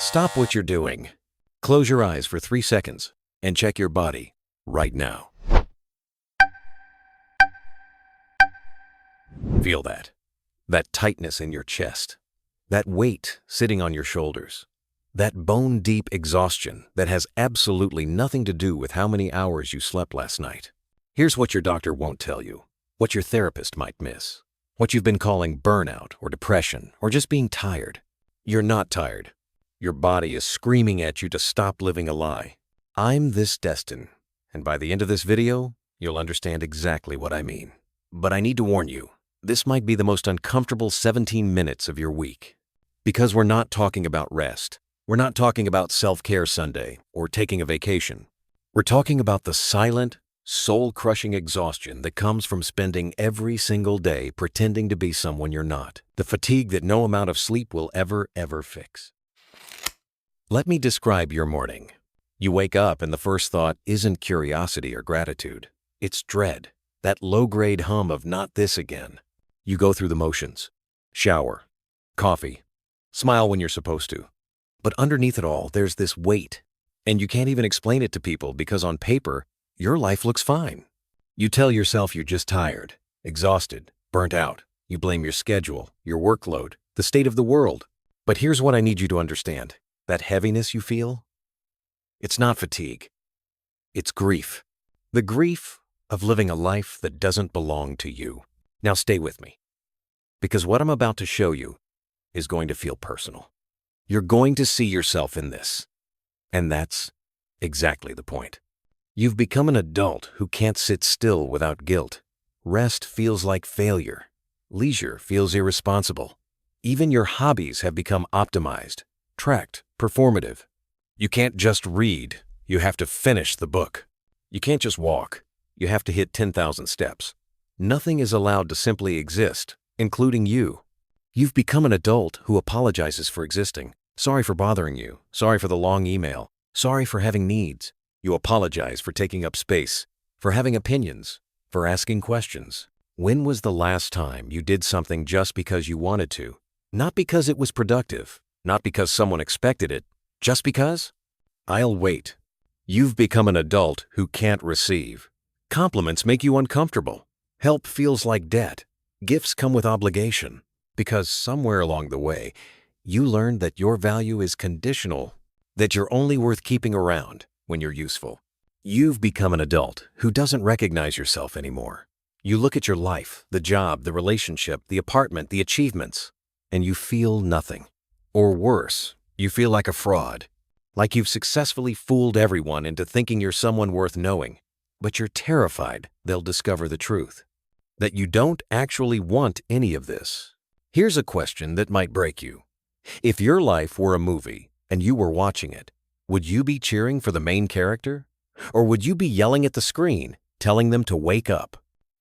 Stop what you're doing. Close your eyes for 3 seconds and check your body right now. Feel that. That tightness in your chest. That weight sitting on your shoulders. That bone-deep exhaustion that has absolutely nothing to do with how many hours you slept last night. Here's what your doctor won't tell you, what your therapist might miss, what you've been calling burnout or depression or just being tired. You're not tired. Your body is screaming at you to stop living a lie. I'm this Destin, and by the end of this video, you'll understand exactly what I mean. But I need to warn you, this might be the most uncomfortable 17 minutes of your week. Because we're not talking about rest. We're not talking about self-care Sunday or taking a vacation. We're talking about the silent, soul-crushing exhaustion that comes from spending every single day pretending to be someone you're not. The fatigue that no amount of sleep will ever fix. Let me describe your morning. You wake up and the first thought isn't curiosity or gratitude. It's dread, that low-grade hum of not this again. You go through the motions. Shower, coffee, smile when you're supposed to. But underneath it all, there's this weight. And you can't even explain it to people because on paper, your life looks fine. You tell yourself you're just tired, exhausted, burnt out. You blame your schedule, your workload, the state of the world. But here's what I need you to understand. That heaviness you feel, it's not fatigue. It's grief. The grief of living a life that doesn't belong to you. Now stay with me, because what I'm about to show you is going to feel personal. You're going to see yourself in this, and that's exactly the point. You've become an adult who can't sit still without guilt. Rest feels like failure. Leisure feels irresponsible. Even your hobbies have become optimized, tracked, performative. You can't just read, you have to finish the book. You can't just walk, you have to hit 10,000 steps. Nothing is allowed to simply exist, including you. You've become an adult who apologizes for existing. Sorry for bothering you. Sorry for the long email. Sorry for having needs. You apologize for taking up space, for having opinions, for asking questions. When was the last time you did something just because you wanted to? Not because it was productive, not because someone expected it, just because? I'll wait. You've become an adult who can't receive. Compliments make you uncomfortable. Help feels like debt. Gifts come with obligation. Because somewhere along the way, you learned that your value is conditional, that you're only worth keeping around when you're useful. You've become an adult who doesn't recognize yourself anymore. You look at your life, the job, the relationship, the apartment, the achievements, and you feel nothing. Or worse, you feel like a fraud, like you've successfully fooled everyone into thinking you're someone worth knowing, but you're terrified they'll discover the truth, that you don't actually want any of this. Here's a question that might break you. If your life were a movie and you were watching it, would you be cheering for the main character? Or would you be yelling at the screen, telling them to wake up?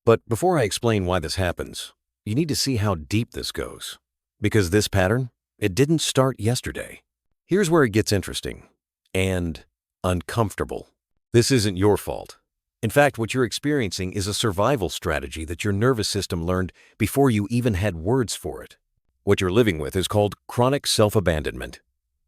But before I explain why this happens, you need to see how deep this goes. Because this pattern, it didn't start yesterday. Here's where it gets interesting and uncomfortable. This isn't your fault. In fact, what you're experiencing is a survival strategy that your nervous system learned before you even had words for it. What you're living with is called chronic self-abandonment,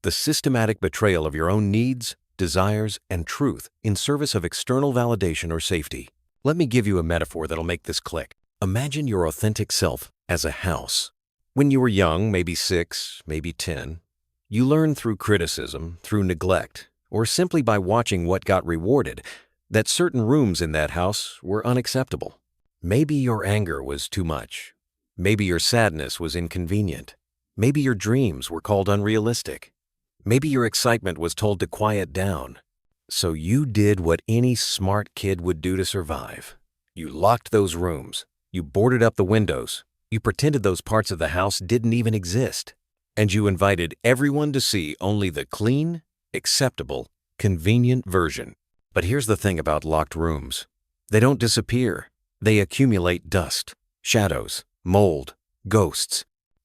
the systematic betrayal of your own needs, desires, and truth in service of external validation or safety. Let me give you a metaphor that'll make this click. Imagine your authentic self as a house. When you were young, maybe 6, maybe 10, you learned through criticism, through neglect, or simply by watching what got rewarded, that certain rooms in that house were unacceptable. Maybe your anger was too much. Maybe your sadness was inconvenient. Maybe your dreams were called unrealistic. Maybe your excitement was told to quiet down. So you did what any smart kid would do to survive. You locked those rooms. You boarded up the windows. You pretended those parts of the house didn't even exist. And you invited everyone to see only the clean, acceptable, convenient version. But here's the thing about locked rooms. They don't disappear. They accumulate dust, shadows, mold, ghosts.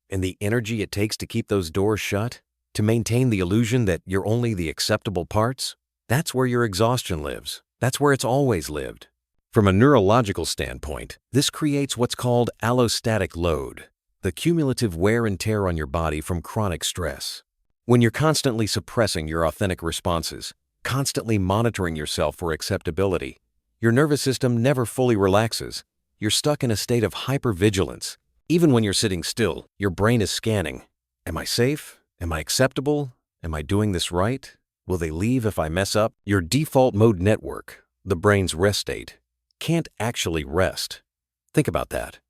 And the energy it takes to keep those doors shut, to maintain the illusion that you're only the acceptable parts, that's where your exhaustion lives. That's where it's always lived. From a neurological standpoint, this creates what's called allostatic load, the cumulative wear and tear on your body from chronic stress. When you're constantly suppressing your authentic responses, constantly monitoring yourself for acceptability, your nervous system never fully relaxes. You're stuck in a state of hypervigilance. Even when you're sitting still, your brain is scanning. Am I safe? Am I acceptable? Am I doing this right? Will they leave if I mess up? Your default mode network, the brain's rest state, can't actually rest. Think about that.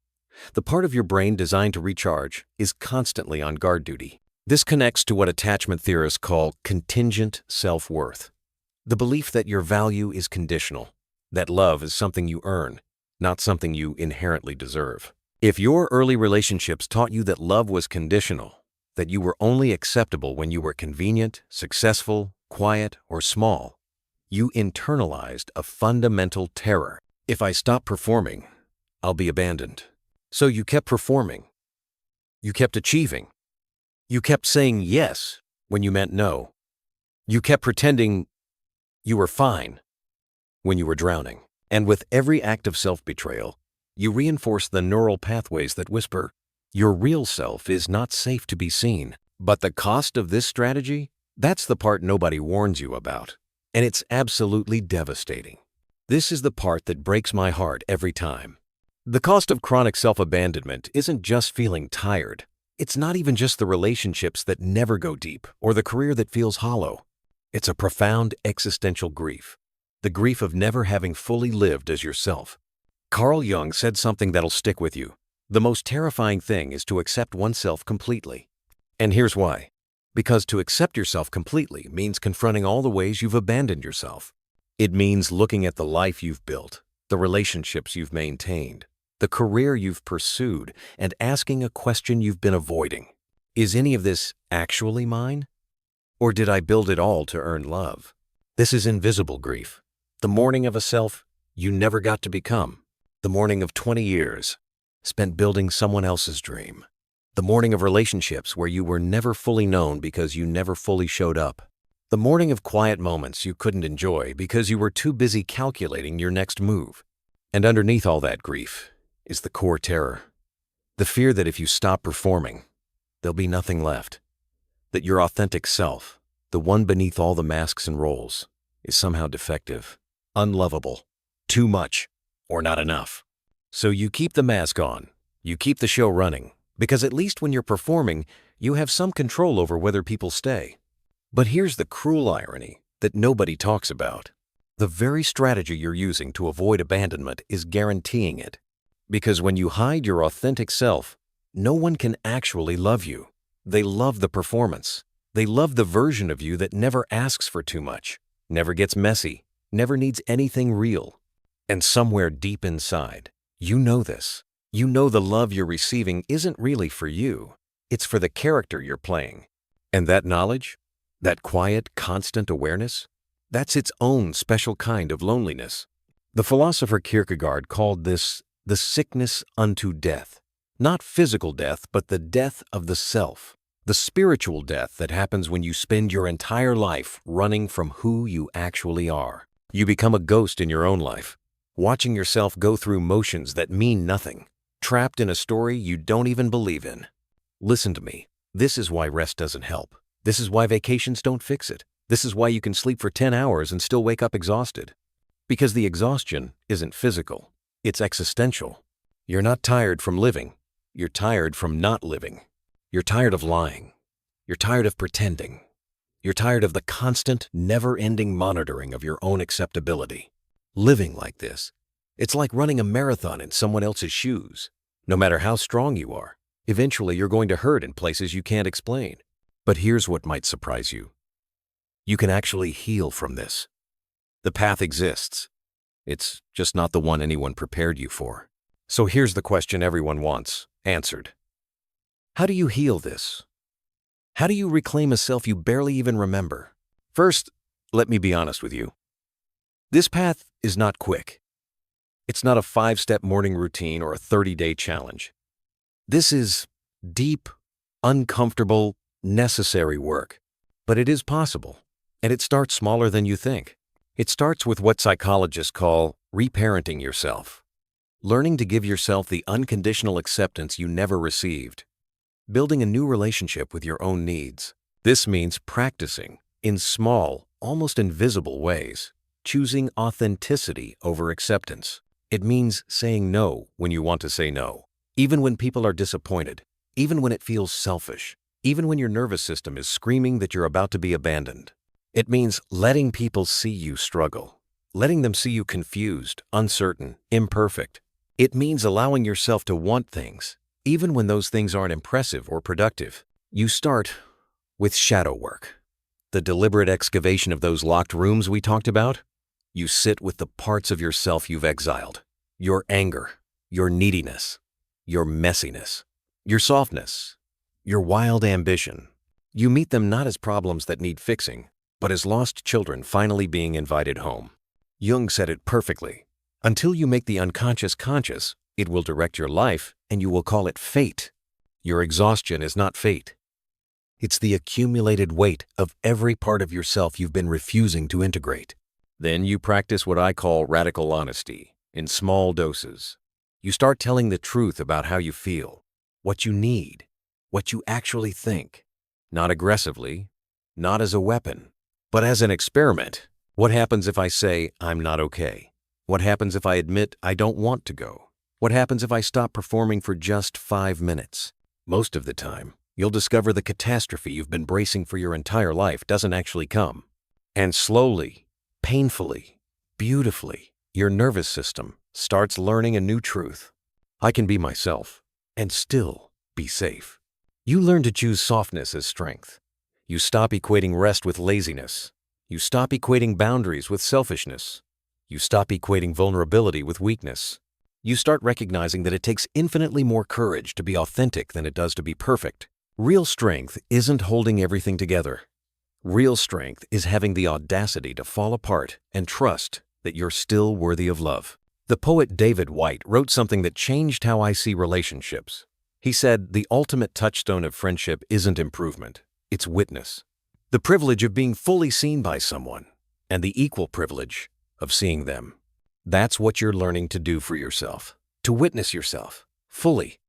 The part of your brain designed to recharge is constantly on guard duty. This connects to what attachment theorists call contingent self-worth. The belief that your value is conditional, that love is something you earn, not something you inherently deserve. If your early relationships taught you that love was conditional, that you were only acceptable when you were convenient, successful, quiet, or small, you internalized a fundamental terror. If I stop performing, I'll be abandoned. So you kept performing. You kept achieving. You kept saying yes when you meant no. You kept pretending you were fine when you were drowning. And with every act of self-betrayal, you reinforce the neural pathways that whisper, your real self is not safe to be seen. But the cost of this strategy, that's the part nobody warns you about. And it's absolutely devastating. This is the part that breaks my heart every time. The cost of chronic self-abandonment isn't just feeling tired. It's not even just the relationships that never go deep or the career that feels hollow. It's a profound existential grief. The grief of never having fully lived as yourself. Carl Jung said something that'll stick with you. The most terrifying thing is to accept oneself completely. And here's why. Because to accept yourself completely means confronting all the ways you've abandoned yourself. It means looking at the life you've built, the relationships you've maintained, the career you've pursued, and asking a question you've been avoiding. Is any of this actually mine? Or did I build it all to earn love? This is invisible grief. The mourning of a self you never got to become. The mourning of 20 years spent building someone else's dream. The mourning of relationships where you were never fully known because you never fully showed up. The mourning of quiet moments you couldn't enjoy because you were too busy calculating your next move. And underneath all that grief is the core terror. The fear that if you stop performing, there'll be nothing left. That your authentic self, the one beneath all the masks and roles, is somehow defective, unlovable, too much, or not enough. So you keep the mask on, you keep the show running, because at least when you're performing, you have some control over whether people stay. But here's the cruel irony that nobody talks about. The very strategy you're using to avoid abandonment is guaranteeing it. Because when you hide your authentic self, no one can actually love you. They love the performance. They love the version of you that never asks for too much, never gets messy, never needs anything real. And somewhere deep inside, you know this. You know the love you're receiving isn't really for you. It's for the character you're playing. And that knowledge, that quiet, constant awareness, that's its own special kind of loneliness. The philosopher Kierkegaard called this the sickness unto death. Not physical death, but the death of the self. The spiritual death that happens when you spend your entire life running from who you actually are. You become a ghost in your own life, watching yourself go through motions that mean nothing, trapped in a story you don't even believe in. Listen to me. This is why rest doesn't help. This is why vacations don't fix it. This is why you can sleep for 10 hours and still wake up exhausted. Because the exhaustion isn't physical. It's existential. You're not tired from living. You're tired from not living. You're tired of lying. You're tired of pretending. You're tired of the constant, never-ending monitoring of your own acceptability. Living like this, it's like running a marathon in someone else's shoes. No matter how strong you are, eventually you're going to hurt in places you can't explain. But here's what might surprise you. You can actually heal from this. The path exists. It's just not the one anyone prepared you for. So here's the question everyone wants answered. How do you heal this? How do you reclaim a self you barely even remember? First, let me be honest with you. This path is not quick. It's not a 5-step morning routine or a 30-day challenge. This is deep, uncomfortable, necessary work. But it is possible, and it starts smaller than you think. It starts with what psychologists call reparenting yourself. Learning to give yourself the unconditional acceptance you never received. Building a new relationship with your own needs. This means practicing, in small, almost invisible ways, choosing authenticity over acceptance. It means saying no when you want to say no, even when people are disappointed, even when it feels selfish, even when your nervous system is screaming that you're about to be abandoned. It means letting people see you struggle, letting them see you confused, uncertain, imperfect. It means allowing yourself to want things, even when those things aren't impressive or productive. You start with shadow work, the deliberate excavation of those locked rooms we talked about. You sit with the parts of yourself you've exiled, your anger, your neediness, your messiness, your softness, your wild ambition. You meet them not as problems that need fixing, but as lost children finally being invited home. Jung said it perfectly. Until you make the unconscious conscious, it will direct your life and you will call it fate. Your exhaustion is not fate. It's the accumulated weight of every part of yourself you've been refusing to integrate. Then you practice what I call radical honesty, in small doses. You start telling the truth about how you feel, what you need, what you actually think. Not aggressively, not as a weapon, but as an experiment. What happens if I say, I'm not okay? What happens if I admit I don't want to go? What happens if I stop performing for just 5 minutes? Most of the time, you'll discover the catastrophe you've been bracing for your entire life doesn't actually come. And slowly, painfully, beautifully, your nervous system starts learning a new truth. I can be myself and still be safe. You learn to choose softness as strength. You stop equating rest with laziness. You stop equating boundaries with selfishness. You stop equating vulnerability with weakness. You start recognizing that it takes infinitely more courage to be authentic than it does to be perfect. Real strength isn't holding everything together. Real strength is having the audacity to fall apart and trust that you're still worthy of love. The poet David Whyte wrote something that changed how I see relationships. He said, the ultimate touchstone of friendship isn't improvement, it's witness. The privilege of being fully seen by someone, and the equal privilege of seeing them. That's what you're learning to do for yourself. To witness yourself, fully,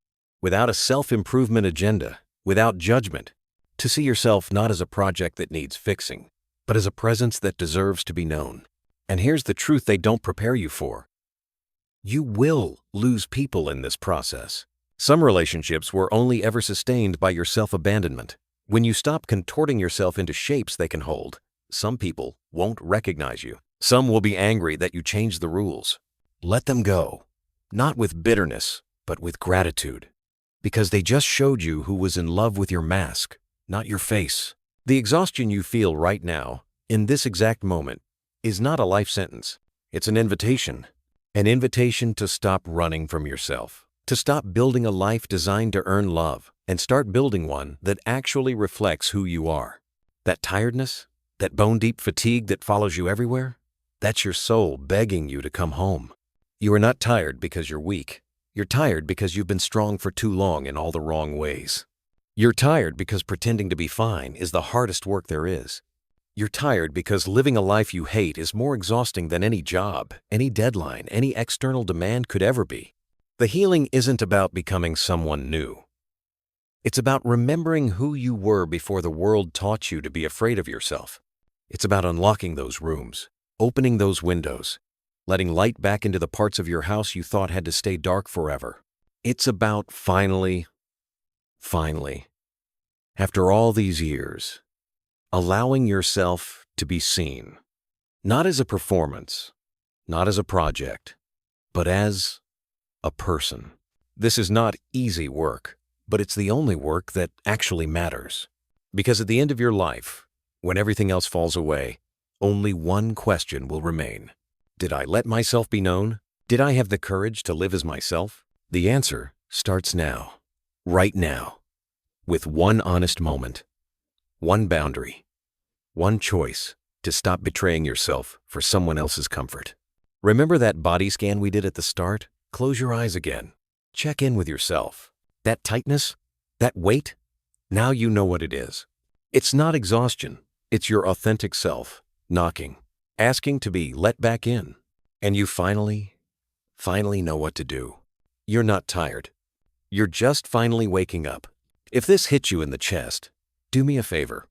without a self-improvement agenda, without judgment. To see yourself not as a project that needs fixing, but as a presence that deserves to be known. And here's the truth they don't prepare you for. You will lose people in this process. Some relationships were only ever sustained by your self-abandonment. When you stop contorting yourself into shapes they can hold, some people won't recognize you. Some will be angry that you changed the rules. Let them go, not with bitterness, but with gratitude. Because they just showed you who was in love with your mask, not your face. The exhaustion you feel right now, in this exact moment, is not a life sentence. It's an invitation. An invitation to stop running from yourself. To stop building a life designed to earn love and start building one that actually reflects who you are. That tiredness, that bone-deep fatigue that follows you everywhere, that's your soul begging you to come home. You are not tired because you're weak. You're tired because you've been strong for too long in all the wrong ways. You're tired because pretending to be fine is the hardest work there is. You're tired because living a life you hate is more exhausting than any job, any deadline, any external demand could ever be. The healing isn't about becoming someone new. It's about remembering who you were before the world taught you to be afraid of yourself. It's about unlocking those rooms, opening those windows, letting light back into the parts of your house you thought had to stay dark forever. It's about finally, after all these years, allowing yourself to be seen. Not as a performance, not as a project, but as a person. This is not easy work, but it's the only work that actually matters. Because at the end of your life, when everything else falls away, only one question will remain. Did I let myself be known? Did I have the courage to live as myself? The answer starts now, right now, with one honest moment, one boundary, one choice to stop betraying yourself for someone else's comfort. Remember that body scan we did at the start? Close your eyes again. Check in with yourself. That tightness, that weight, now you know what it is. It's not exhaustion. It's your authentic self, knocking, asking to be let back in. And you finally know what to do. You're not tired. You're just finally waking up. If this hits you in the chest, do me a favor.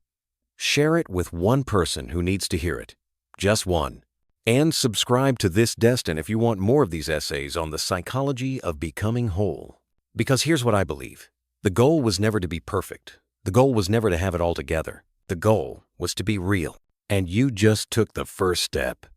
Share it with one person who needs to hear it. Just one. And subscribe to this Destin if you want more of these essays on the psychology of becoming whole. Because here's what I believe. The goal was never to be perfect. The goal was never to have it all together. The goal was to be real. And you just took the first step.